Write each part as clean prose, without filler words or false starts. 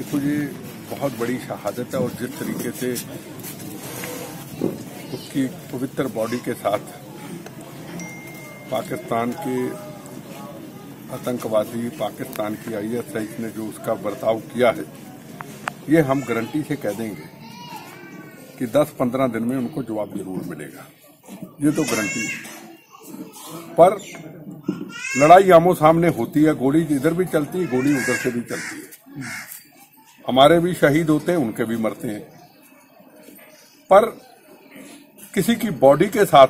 देखो ये बहुत बड़ी शहादत है और जिस तरीके से उसकी पवित्र बॉडी के साथ पाकिस्तान के आतंकवादी, पाकिस्तान की ISI ने जो उसका बर्ताव किया है, ये हम गारंटी से कह देंगे कि 10-15 दिन में उनको जवाब जरूर मिलेगा। ये तो गारंटी है। पर लड़ाई आमो सामने होती है, गोली इधर भी चलती है, गोली उधर से भी चलती है। हमारे भी शहीद होते हैं, उनके भी मरते हैं। पर किसी की बॉडी के साथ,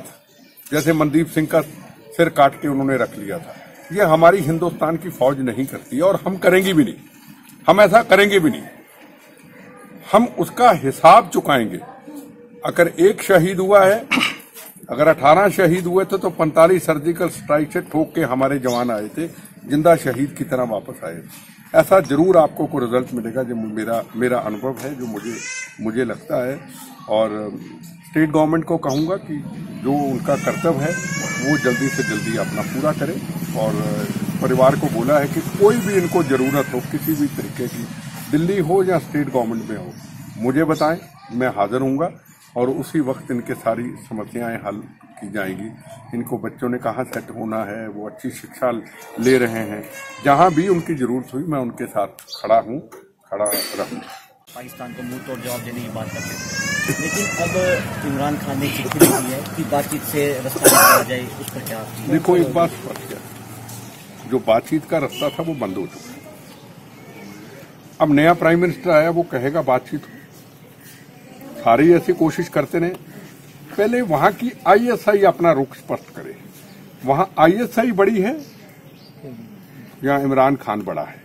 जैसे मनदीप सिंह का सिर काट के उन्होंने रख लिया था, ये हमारी हिंदुस्तान की फौज नहीं करती और हम करेंगे भी नहीं। हम ऐसा करेंगे भी नहीं। हम उसका हिसाब चुकाएंगे। अगर एक शहीद हुआ है, अगर 18 शहीद हुए थे तो 45 सर्जिकल स्ट्राइक से ठोक के हमारे जवान आए थे, जिंदा शहीद की तरह वापस आए। ऐसा जरूर आपको कोई रिजल्ट मिलेगा, जो मेरा अनुभव है, जो मुझे लगता है। और स्टेट गवर्नमेंट को कहूंगा कि जो उनका कर्तव्य है वो जल्दी से जल्दी अपना पूरा करे। और परिवार को बोला है कि कोई भी इनको जरूरत हो किसी भी तरीके की, दिल्ली हो या स्टेट गवर्नमेंट में हो, मुझे बताएं, मैं हाजिर हूँगा और उसी वक्त इनके सारी समस्याएं हल की जाएंगी। इनको बच्चों ने कहाँ सेट होना है, वो अच्छी शिक्षा ले रहे हैं। जहाँ भी उनकी जरूरत हुई मैं उनके साथ खड़ा रहूँ। पाकिस्तान को मुंह तोड़ जवाब देने की बात करते हैं, लेकिन अब इमरान खान ने चिट्ठी दी है कि बातचीत से रास्ता निकाला जाए, उस पर क्या? देखो, एक बात स्पष्ट है, जो बातचीत का रास्ता था वो बंद हो चुका है। अब नया प्राइम मिनिस्टर आया, वो कहेगा बातचीत हो। सारे ऐसी कोशिश करते रहे। पहले वहां की ISI अपना रुख स्पष्ट करे। वहां ISI बड़ी है या इमरान खान बड़ा है?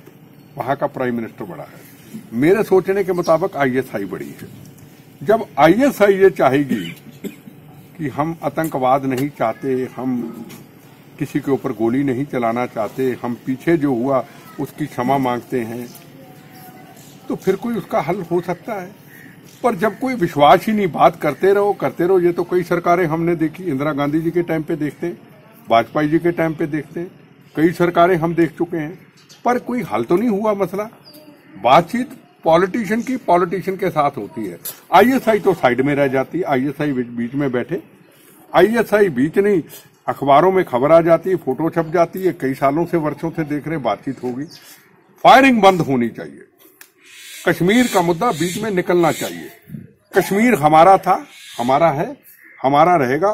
वहां का प्राइम मिनिस्टर बड़ा है। मेरे सोचने के मुताबिक ISI बड़ी है। जब ISI ये चाहेगी कि हम आतंकवाद नहीं चाहते, हम किसी के ऊपर गोली नहीं चलाना चाहते, हम पीछे जो हुआ उसकी क्षमा मांगते हैं, तो फिर कोई उसका हल हो सकता है। पर जब कोई विश्वास ही नहीं, बात करते रहो, ये तो कई सरकारें हमने देखी। इंदिरा गांधी जी के टाइम पे देखते हैं, वाजपेयी जी के टाइम पे देखते हैं, कई सरकारें हम देख चुके हैं, पर कोई हल तो नहीं हुआ मसला। बातचीत पॉलिटिशियन के साथ होती है। ISI तो साइड में रह जाती है, ISI बीच में बैठे। ISI बीच नहीं, अखबारों में खबर आ जाती है, फोटो छप जाती है, कई सालों से, वर्षों से देख रहे, बातचीत होगी। फायरिंग बंद होनी चाहिए। कश्मीर का मुद्दा बीच में निकलना चाहिए। कश्मीर हमारा था, हमारा है, हमारा रहेगा।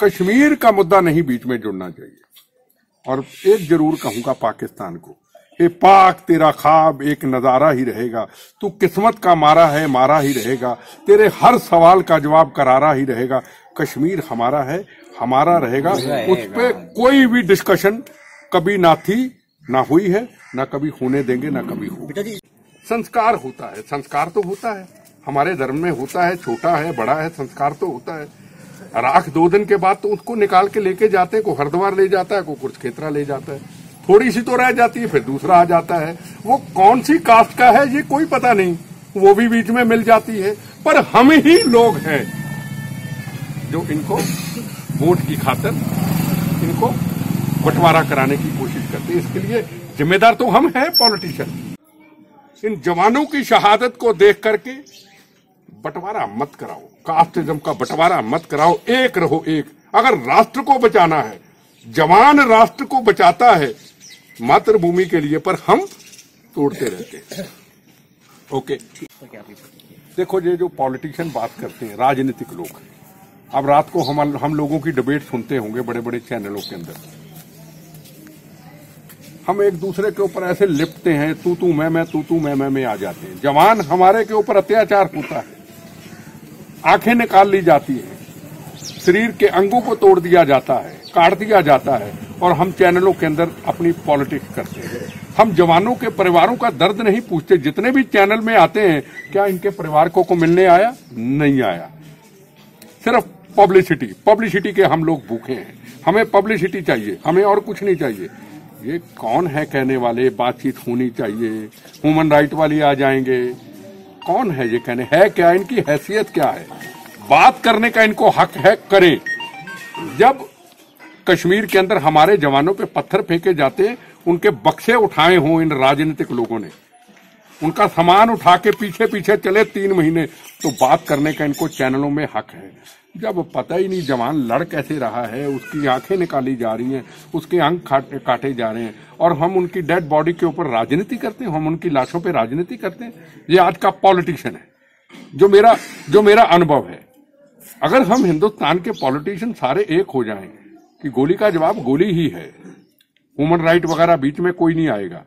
कश्मीर का मुद्दा नहीं बीच में जुड़ना चाहिए। और एक जरूर कहूंगा पाकिस्तान को, ये पाक तेरा ख्वाब एक नजारा ही रहेगा। तू किस्मत का मारा है, मारा ही रहेगा। तेरे हर सवाल का जवाब करारा ही रहेगा। कश्मीर हमारा है, हमारा रहेगा। उस पर कोई भी डिस्कशन कभी ना थी, ना हुई है, ना कभी होने देंगे, ना कभी हो। संस्कार होता है, संस्कार तो होता है, हमारे धर्म में होता है, छोटा है बड़ा है, संस्कार तो होता है। राख 2 दिन के बाद तो उसको निकाल के लेके जाते हैं, को हरिद्वार ले जाता है, को कुरुक्षेत्र ले जाता है। थोड़ी सी तो रह जाती है, फिर दूसरा आ जाता है। वो कौन सी कास्ट का है ये कोई पता नहीं, वो भी बीच में मिल जाती है। पर हम ही लोग हैं जो इनको वोट की खातिर इनको बंटवारा कराने की कोशिश करते हैं। इसके लिए जिम्मेदार तो हम हैं, पॉलिटिशियन। इन जवानों की शहादत को देख करके बंटवारा मत कराओ, कास्टिज्म का बंटवारा मत कराओ। एक रहो, एक। अगर राष्ट्र को बचाना है, जवान राष्ट्र को बचाता है मातृभूमि के लिए, पर हम तोड़ते रहते हैं। ओके, देखो, ये जो पॉलिटिशियन बात करते हैं, राजनीतिक लोग, अब रात को हम लोगों की डिबेट सुनते होंगे बड़े बड़े चैनलों के अंदर। हम एक दूसरे के ऊपर ऐसे लिपटते हैं, तू मैं में आ जाते हैं। जवान हमारे के ऊपर अत्याचार होता है, आंखें निकाल ली जाती हैं, शरीर के अंगों को तोड़ दिया जाता है, काट दिया जाता है, और हम चैनलों के अंदर अपनी पॉलिटिक्स करते हैं। हम जवानों के परिवारों का दर्द नहीं पूछते। जितने भी चैनल में आते हैं, क्या इनके परिवार को मिलने आया? नहीं आया। सिर्फ पब्लिसिटी के हम लोग भूखे हैं। हमें पब्लिसिटी चाहिए, हमें और कुछ नहीं चाहिए। ये कौन है कहने वाले? बातचीत होनी चाहिए, ह्यूमन राइट वाली आ जाएंगे। कौन है ये कहने? है क्या? इनकी हैसियत क्या है? बात करने का इनको हक है, करें। जब कश्मीर के अंदर हमारे जवानों पे पत्थर फेंके जाते हैं, उनके बक्से उठाए हों इन राजनीतिक लोगों ने, उनका सामान उठा के पीछे पीछे चले 3 महीने, तो बात करने का इनको चैनलों में हक है। जब पता ही नहीं जवान लड़ कैसे रहा है, उसकी आंखें निकाली जा रही हैं, उसके अंग काटे जा रहे हैं, और हम उनकी डेड बॉडी के ऊपर राजनीति करते हैं, हम उनकी लाशों पे राजनीति करते हैं। ये आज का पॉलिटिशियन है। जो मेरा अनुभव है, अगर हम हिंदुस्तान के पॉलिटिशियन सारे एक हो जाएं कि गोली का जवाब गोली ही है, ह्यूमन राइट वगैरह बीच में कोई नहीं आएगा,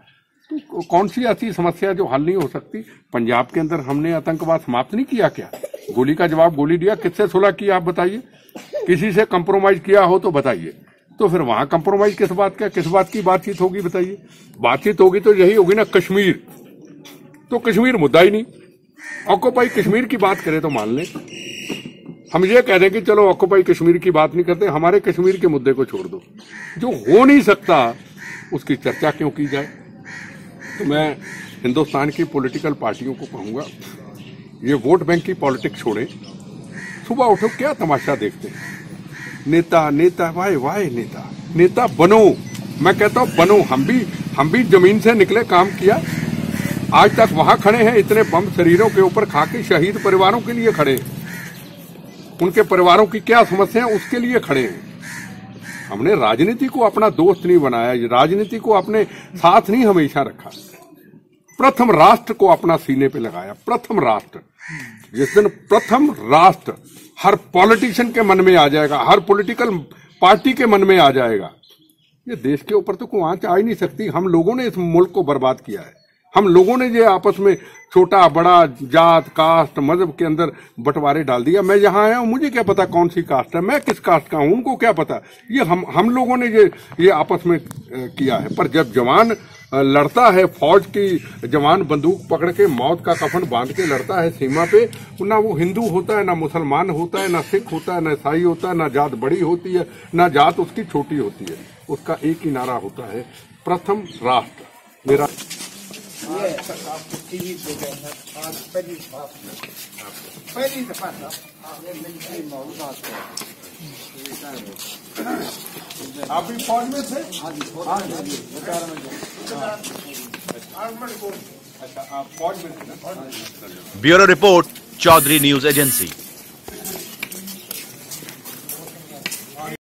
तो कौन सी ऐसी समस्या जो हल नहीं हो सकती। पंजाब के अंदर हमने आतंकवाद समाप्त नहीं किया क्या? गोली का जवाब गोली दिया। किससे सुलह किया आप बताइए? किसी से कंप्रोमाइज किया हो तो बताइए। तो फिर वहां कंप्रोमाइज किस बात का, किस बात की बातचीत होगी बताइए? बातचीत होगी तो यही होगी ना, कश्मीर। तो कश्मीर मुद्दा ही नहीं। ऑक्यूपाई कश्मीर की बात करें तो मान लें, हम ये कह दें कि चलो ऑक्यूपाई कश्मीर की बात नहीं करते, हमारे कश्मीर के मुद्दे को छोड़ दो। जो हो नहीं सकता उसकी चर्चा क्यों की जाए? तो मैं हिंदुस्तान की पॉलिटिकल पार्टियों को कहूंगा, ये वोट बैंक की पॉलिटिक्स छोड़ें। सुबह उठो, क्या तमाशा देखते हैं? नेता नेता वाह वाह नेता नेता बनो। मैं कहता हूं बनो। हम भी जमीन से निकले, काम किया, आज तक वहां खड़े हैं। इतने बम शरीरों के ऊपर खा के शहीद परिवारों के लिए खड़े हैं, उनके परिवारों की क्या समस्या है उसके लिए खड़े हैं। हमने राजनीति को अपना दोस्त नहीं बनाया, राजनीति को अपने साथ नहीं हमेशा रखा। प्रथम राष्ट्र को अपना सीने पे लगाया। प्रथम राष्ट्र, जिस दिन प्रथम राष्ट्र हर पॉलिटिशियन के मन में आ जाएगा, हर पॉलिटिकल पार्टी के मन में आ जाएगा, ये देश के ऊपर तो कोई आंच आ ही नहीं सकती। हम लोगों ने इस मुल्क को बर्बाद किया है। हम लोगों ने ये आपस में छोटा बड़ा जात कास्ट मजहब के अंदर बंटवारे डाल दिया। मैं यहाँ आया हूँ, मुझे क्या पता कौन सी कास्ट है, मैं किस कास्ट का हूँ, उनको क्या पता। ये हम लोगों ने ये आपस में किया है। पर जब जवान लड़ता है, फौज की जवान बंदूक पकड़ के मौत का कफन बांध के लड़ता है सीमा पे, ना वो हिंदू होता है, ना मुसलमान होता है, ना सिख होता है, ना ईसाई होता है, ना जात बड़ी होती है, ना जात उसकी छोटी होती है। उसका एक ही नारा होता है, प्रथम राष्ट्र। मेरा आपको टीवी पे आज पहली दफा था आपने मिलिट्री मौजूद आप भी फौज में थे? Bureau report, Chaudhary news agency.